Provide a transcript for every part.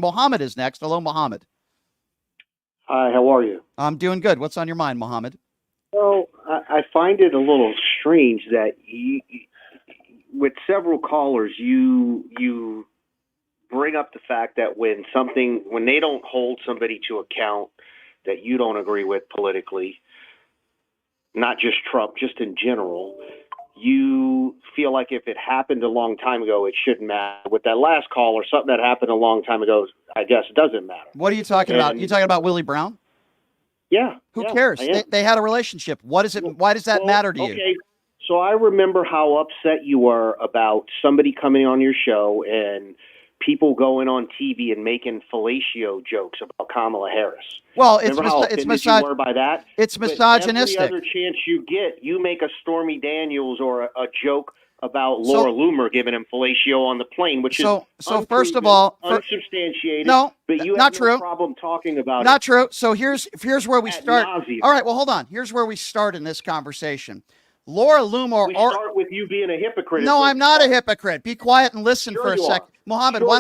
Mohammed is next. Hello, Mohammed. Hi, how are you? I'm doing good. What's on your mind, Mohammed? Well, I find it a little strange that with several callers, you bring up the fact that when they don't hold somebody to account that you don't agree with politically, not just Trump, just in general, you feel like if it happened a long time ago, it shouldn't matter. With that last call or something that happened a long time ago, I guess it doesn't matter. What are you talking about? You talking about Willie Brown? Yeah. Who cares? They had a relationship. What is it? Why does that matter to you? Okay. So I remember how upset you were about somebody coming on your show and people going on TV and making fellatio jokes about Kamala Harris. Well, you were by that? It's misogynistic. Every other chance you get, you make a Stormy Daniels or a joke about Laura Loomer giving him fellatio on the plane, which is first of all, unsubstantiated. No, but you not have true. No problem talking about not true. So here's where we start. nauseam. All right, well, hold on. Here's where we start in this conversation. Laura Loomer. We start with you being a hypocrite. No, I'm not a hypocrite. Be quiet and listen for a second. Mohammed, why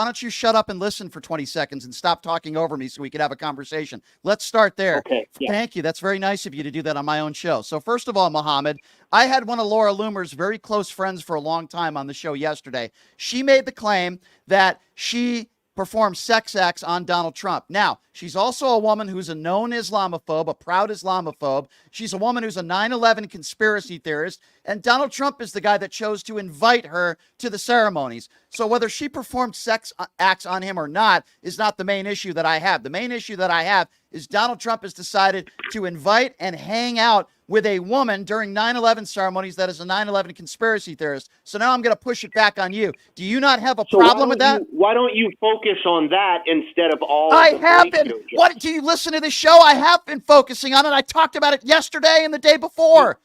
don't you shut up and listen for 20 seconds and stop talking over me so we can have a conversation? Let's start there. Okay. Yeah. Thank you. That's very nice of you to do that on my own show. So first of all, Mohammed, I had one of Laura Loomer's very close friends for a long time on the show yesterday. She made the claim that she performed sex acts on Donald Trump. Now, she's also a woman who's a known Islamophobe, a proud Islamophobe. She's a woman who's a 9/11 conspiracy theorist, and Donald Trump is the guy that chose to invite her to the ceremonies. So whether she performed sex acts on him or not is not the main issue that I have. The main issue that I have is Donald Trump has decided to invite and hang out with a woman during 9/11 ceremonies that is a 9/11 conspiracy theorist. So now I'm going to push it back on you. Do you not have a problem with that? Why don't you focus on that instead of all I have been. What, do you listen to the show? I have been focusing on it. I talked about it yesterday and the day before.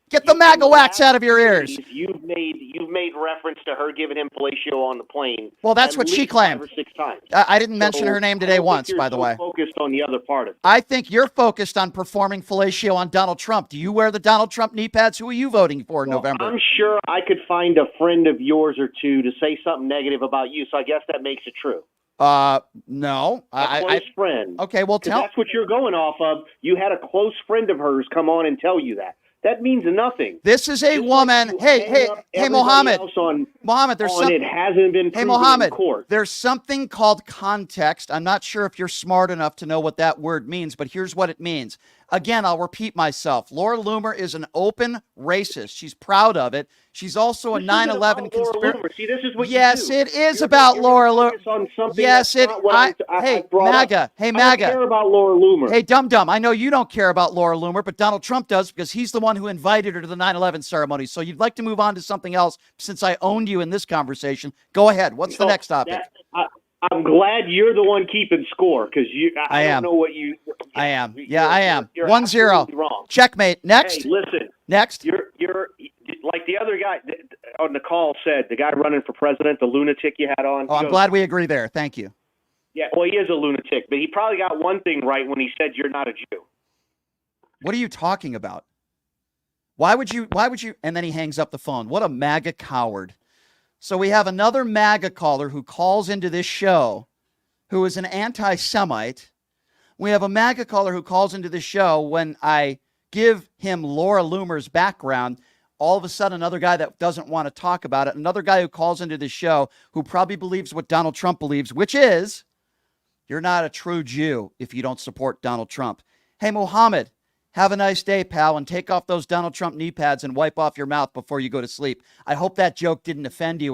Get the MAGA wax out of your ears. You've made reference to her giving him fellatio on the plane. Well, that's what she claimed. 5 or 6 times. I didn't mention her name today once, by the way. Focused on the other part of it. I think you're focused on performing fellatio on Donald Trump. Do you wear the Donald Trump knee pads? Who are you voting for in November? I'm sure I could find a friend of yours or two to say something negative about you, so I guess that makes it true. No. A close friend. Okay, well, that's what you're going off of. You had a close friend of hers come on and tell you that. That means nothing. This is a woman. Hey, Mohammed. Mohammed, there's something. It hasn't been proven Mohammed, in court. There's something called context. I'm not sure if you're smart enough to know what that word means, but here's what it means. Again, I'll repeat myself. Laura Loomer is an open racist. She's proud of it. She's also a 9/11 conspiracy. See, this is what yes, you do. it is about Laura Loomer. Yes, it. Hey, MAGA. Hey, MAGA. I don't care about Laura Loomer. Hey, dum-dum. I know you don't care about Laura Loomer, but Donald Trump does because he's the one who invited her to the 9/11 ceremony. So you'd like to move on to something else since I owned you in this conversation. Go ahead. What's the next topic? I'm glad you're the one keeping score because I don't know what you. I am. Yeah, I am. You're 1-0. wrong. Checkmate. Next. Hey, listen. Next. You're like the other guy on the call said, the guy running for president, the lunatic you had on. Oh, I'm glad we agree there. Thank you. Yeah, well, he is a lunatic, but he probably got one thing right when he said you're not a Jew. What are you talking about? Why would you? And then he hangs up the phone. What a MAGA coward. So we have another MAGA caller who calls into this show who is an anti-Semite. We have a MAGA caller who calls into this show when I give him Laura Loomer's background. All of a sudden, another guy that doesn't want to talk about it, another guy who calls into this show who probably believes what Donald Trump believes, which is you're not a true Jew if you don't support Donald Trump. Hey, Mohammed, have a nice day, pal, and take off those Donald Trump knee pads and wipe off your mouth before you go to sleep. I hope that joke didn't offend you.